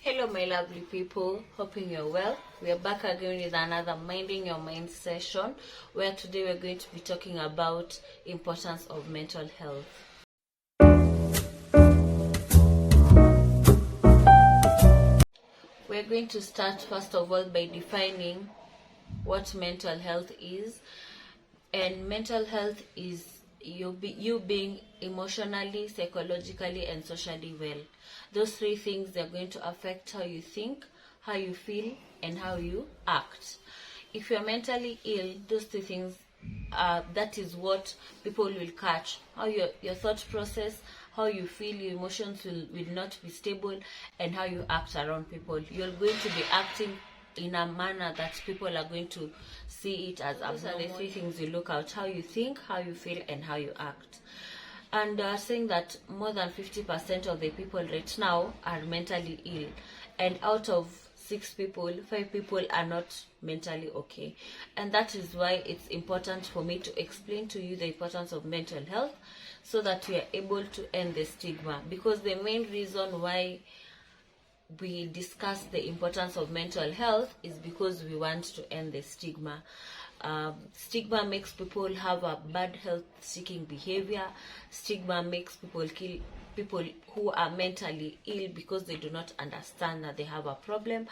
Hello my lovely people, hoping you're well. We are back again with another Minding Your Mind session, where today we're going to be talking about importance of mental health. We're going to start first of all by defining what mental health is. And mental health is you being emotionally, psychologically, and socially well. Those three things are going to affect how you think, how you feel, and how you act. If you're mentally ill, those three things, that is what people will catch. How your thought process, how you feel, your emotions will not be stable, and how you act around people. You're going to be acting in a manner that people are going to see it as abnormal. Those are the three things you look at: how you think, how you feel, and how you act. And saying that more than 50% of the people right now are mentally ill, and out of 6 people, 5 people are not mentally okay. And that is why it's important for me to explain to you the importance of mental health, so that we are able to end the stigma. Because the main reason why we discuss the importance of mental health is because we want to end the stigma. Stigma makes people have a bad health-seeking behavior. Stigma makes people kill people who are mentally ill because they do not understand that they have a problem.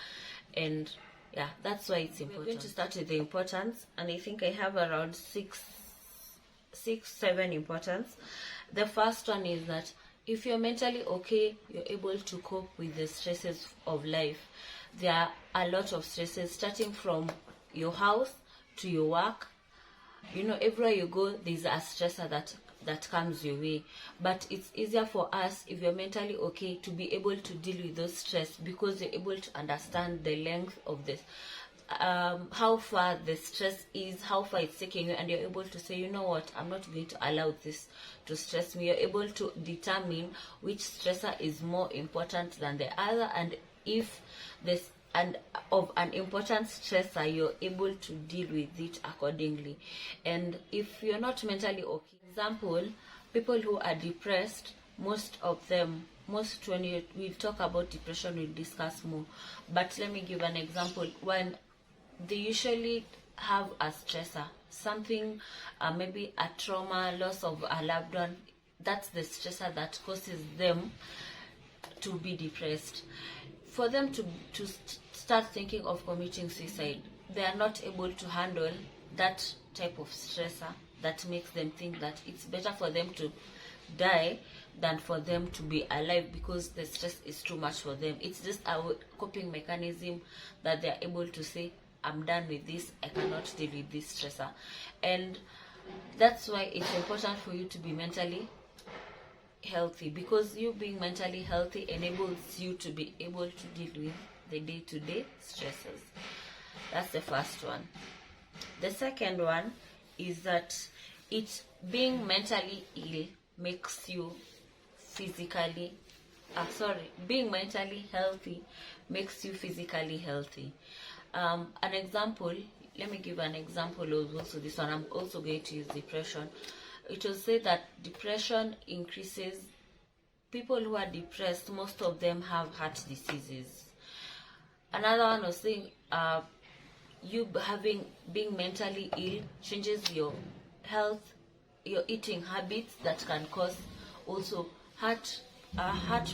And yeah, that's why it's important. We're going to start with the importance, and I think I have around 7 importance. The first one is that if you're mentally okay, you're able to cope with the stresses of life. There are a lot of stresses, starting from your house to your work. You know, everywhere you go, there's a stressor that comes your way. But it's easier for us, if you're mentally okay, to be able to deal with those stress, because you're able to understand the length of this. How far the stress is, how far it's taking you, and you're able to say, you know what, I'm not going to allow this to stress me. You're able to determine which stressor is more important than the other, and if this and of an important stressor, you're able to deal with it accordingly. And if you're not mentally okay, for example, people who are depressed, most when we'll talk about depression, we'll discuss more. But let me give an example. When they usually have a stressor, something, maybe a trauma, loss of a loved one, that's the stressor that causes them to be depressed. For them to start thinking of committing suicide, they are not able to handle that type of stressor that makes them think that it's better for them to die than for them to be alive, because the stress is too much for them. It's just a coping mechanism that they are able to say, I'm done with this, I cannot deal with this stressor. And that's why it's important for you to be mentally healthy, because you being mentally healthy enables you to be able to deal with the day-to-day stresses. That's the first one. The second one is that being mentally ill makes you being mentally healthy makes you physically healthy. An example, let me give an example of also this one. I'm also going to use depression. It will say that depression increases. People who are depressed, most of them have heart diseases. Another one was saying, being mentally ill changes your health, your eating habits, that can cause also heart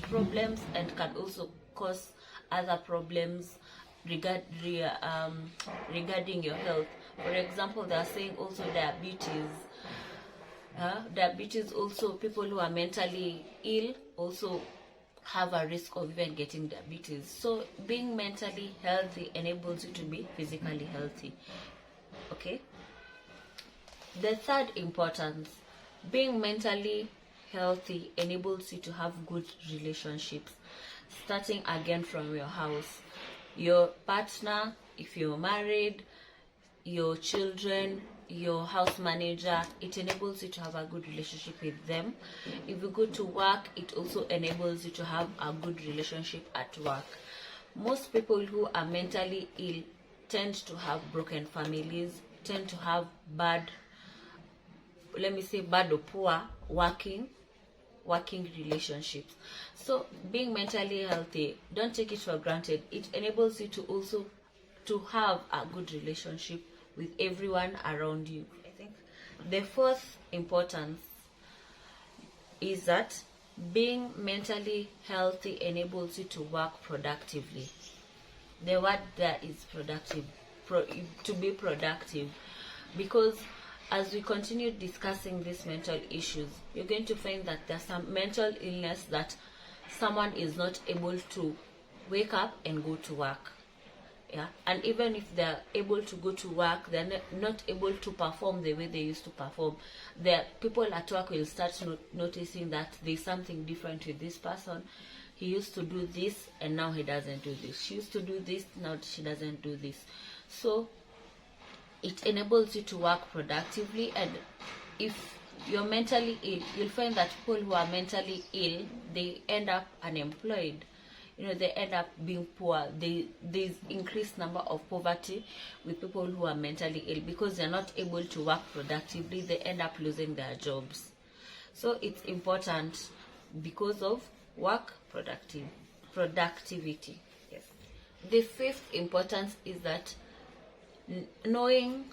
problems, and can also cause other problems regarding your health. For example, they are saying also diabetes. Diabetes also, people who are mentally ill also have a risk of even getting diabetes. So being mentally healthy enables you to be physically healthy. Okay. The third importance, being mentally healthy enables you to have good relationships, starting again from your house. Your partner, if you're married, your children, your house manager, it enables you to have a good relationship with them. If you go to work, it also enables you to have a good relationship at work. Most people who are mentally ill tend to have broken families, tend to have bad or poor working working relationships. So being mentally healthy, don't take it for granted. It enables you to also to have a good relationship with everyone around you. I think the fourth importance is that being mentally healthy enables you to work productively. The word there is productive, to be productive, because as we continue discussing these mental issues, you're going to find that there's some mental illness that someone is not able to wake up and go to work. Yeah, and even if they're able to go to work, they're not able to perform the way they used to perform. The people at work will start noticing that there's something different with this person. He used to do this and now he doesn't do this. She used to do this, now she doesn't do this. So it enables you to work productively. And if you're mentally ill, you'll find that people who are mentally ill, they end up unemployed. They end up being poor. There's increased number of poverty with people who are mentally ill because they're not able to work productively. They end up losing their jobs. So it's important because of work productivity. Yes. The fifth importance is that knowing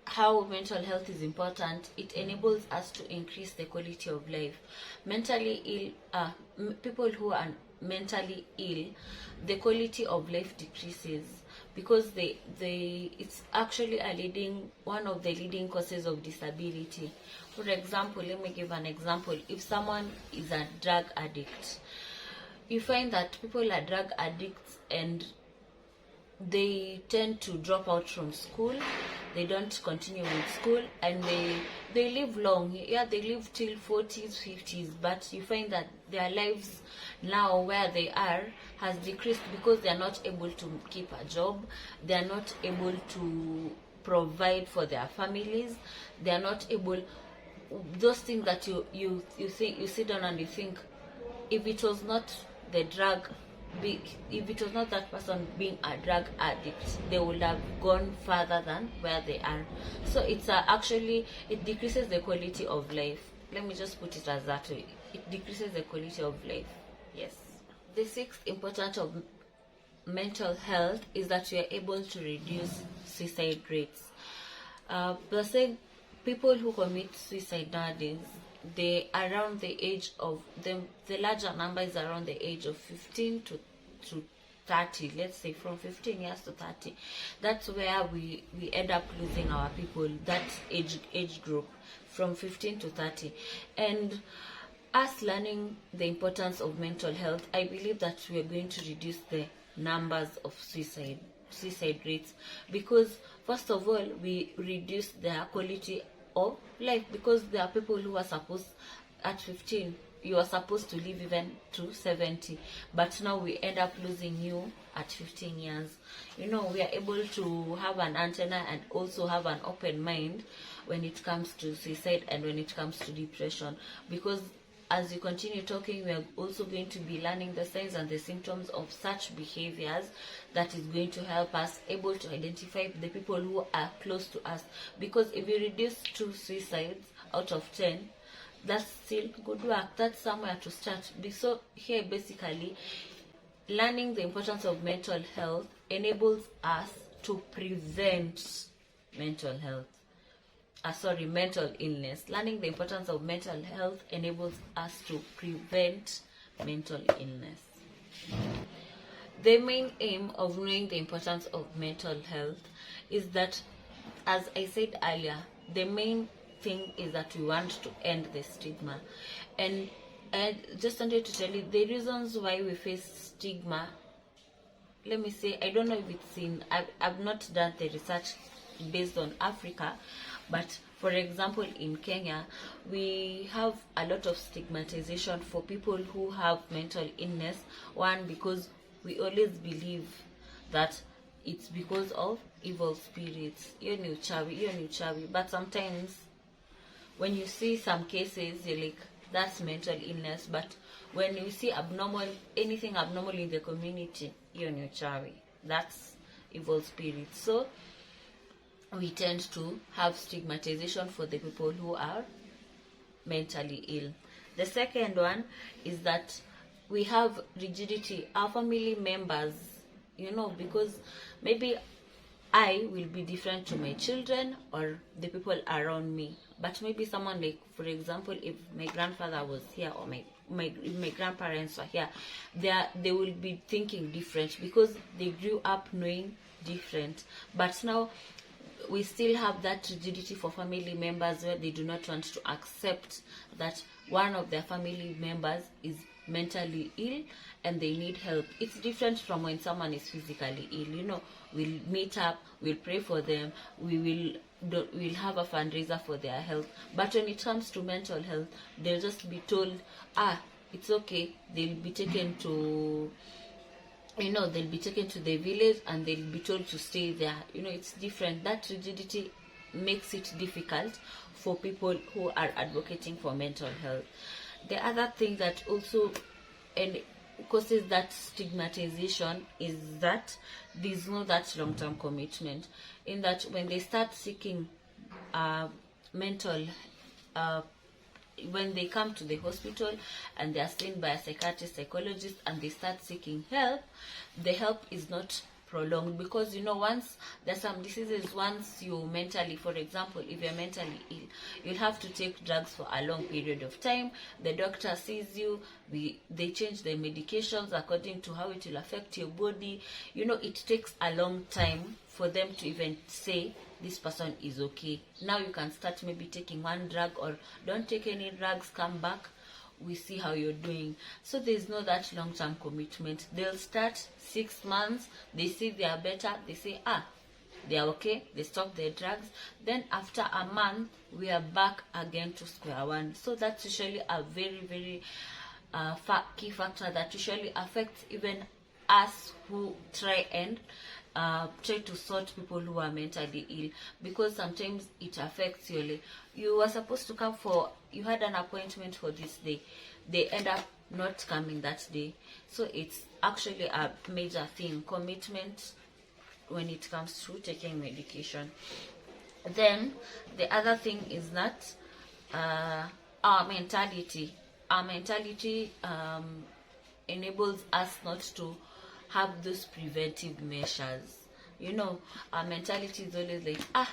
how mental health is important, it enables us to increase the quality of life. Mentally ill, people who are mentally ill, the quality of life decreases because it's actually one of the leading causes of disability. For example, let me give an example. If someone is a drug addict, you find that people are drug addicts and they tend to drop out from school. They don't continue with school, and they live long. Yeah, they live till 40s, 50s, but you find that their lives now where they are has decreased because they are not able to keep a job. They are not able to provide for their families. They are not able, those things that you think, you sit down and you think, if it was not the drug, if it was not that person being a drug addict, they would have gone further than where they are. So it's actually, it decreases the quality of life. Let me just put it as that way. It decreases the quality of life. Yes. The sixth importance of mental health is that we are able to reduce suicide rates. We're saying people who commit suicide nowadays, they around the age of them, the larger number is around the age of 15 to 30. Let's say from 15 years to 30. That's where we end up losing our people, that age group from 15 to 30. And us learning the importance of mental health, I believe that we are going to reduce the numbers of suicide rates, because first of all, we reduce their quality of life, because there are people who are supposed at 15, you are supposed to live even to 70, but now we end up losing you at 15 years. We are able to have an antenna and also have an open mind when it comes to suicide and when it comes to depression, because as you continue talking, we are also going to be learning the signs and the symptoms of such behaviors that is going to help us able to identify the people who are close to us. Because if we reduce 2 suicides out of 10, that's still good work. That's somewhere to start. So here basically, learning the importance of mental health enables us to prevent mental illness. Learning the importance of mental health enables us to prevent mental illness. The main aim of knowing the importance of mental health is that, as I said earlier, the main thing is that we want to end the stigma. And I just wanted to tell you the reasons why we face stigma. Let me say, I don't know if it's I've not done the research based on Africa, but for example, in Kenya, we have a lot of stigmatization for people who have mental illness. One, because we always believe that it's because of evil spirits. You're new chawi. But sometimes when you see some cases, you're like, that's mental illness. But when you see anything abnormal in the community, you're new chawi. That's evil spirits. So we tend to have stigmatization for the people who are mentally ill. The second one is that we have rigidity. Our family members, because maybe I will be different to my children or the people around me. But maybe someone like, for example, if my grandfather was here or if my grandparents were here, they will be thinking different because they grew up knowing different. But now we still have that rigidity for family members where they do not want to accept that one of their family members is mentally ill and they need help. It's different from when someone is physically ill. We'll meet up, we'll pray for them, we'll have a fundraiser for their health. But when it comes to mental health, they'll just be told, it's okay. They'll be taken to the village and they'll be told to stay there. It's different. That rigidity makes it difficult for people who are advocating for mental health. The other thing that also causes that stigmatization is that there's no that long-term commitment, in that when they start seeking when they come to the hospital and they are seen by a psychiatrist, psychologist, and they start seeking help, the help is not prolonged, because once there's some diseases, once you mentally, for example, if you're mentally ill, you'll have to take drugs for a long period of time. The doctor sees you, they change the medications according to how it will affect your body. It takes a long time for them to even say this person is okay. Now you can start maybe taking one drug, or don't take any drugs, come back, we see how you're doing. So there's no that long-term commitment. They'll start 6 months, they see they are better, they say they are okay, they stop their drugs. Then after a month, we are back again to square one. So that's usually a very, very key factor that usually affects even us who try to sort people who are mentally ill, because sometimes it affects you were supposed to come you had an appointment for this day, they end up not coming that day. So it's actually a major thing, commitment, when it comes to taking medication. Then the other thing is that our mentality enables us not to have those preventive measures. Our mentality is always like,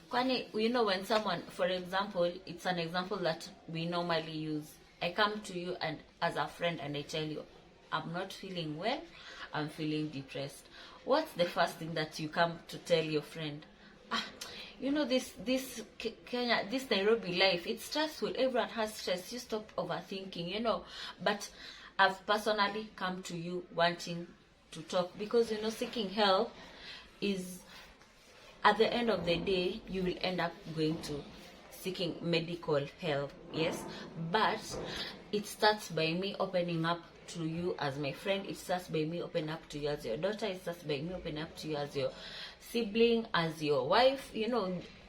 when someone, for example, it's an example that we normally use. I come to you and as a friend and I tell you, I'm not feeling well, I'm feeling depressed. What's the first thing that you come to tell your friend? This Kenya, this Nairobi life, it's stressful, everyone has stress, you stop overthinking, But I've personally come to you wanting to talk, because seeking help is, at the end of the day, you will end up going to seeking medical help, yes, but it starts by me opening up to you as my friend. It starts by me opening up to you as your daughter. It starts by me opening up to you as your sibling, as your wife.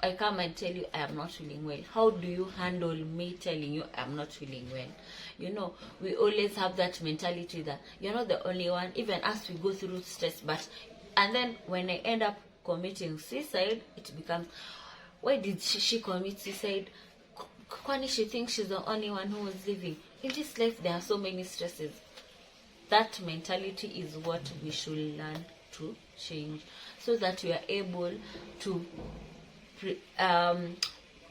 I come and tell you I am not feeling well. How do you handle me telling you I am not feeling well? We always have that mentality that you're not the only one. Even us, we go through stress, and then when I end up committing suicide, it becomes, why did she commit suicide? Kwani she thinks she's the only one who was living. In this life, there are so many stresses. That mentality is what we should learn to change, so that we are able to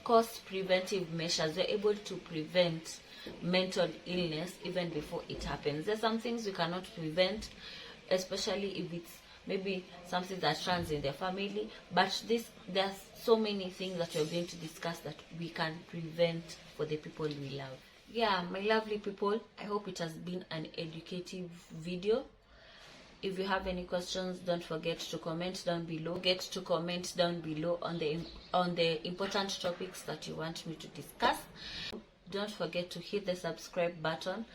cause preventive measures. We're able to prevent mental illness even before it happens. There's some things we cannot prevent, especially if it's maybe something that runs in their family, but there's so many things that we're going to discuss that we can prevent for the people we love. Yeah, my lovely people, I hope it has been an educative video. If you have any questions, don't forget to comment down below. On the important topics that you want me to discuss. Don't forget to hit the subscribe button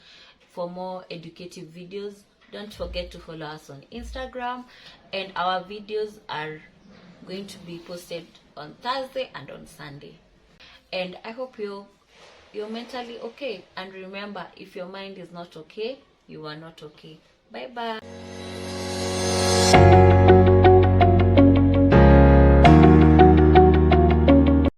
for more educative videos. Don't forget to follow us on Instagram, and our videos are going to be posted on Thursday and on Sunday. And I hope you're mentally okay. And remember, if your mind is not okay, you are not okay. Bye bye.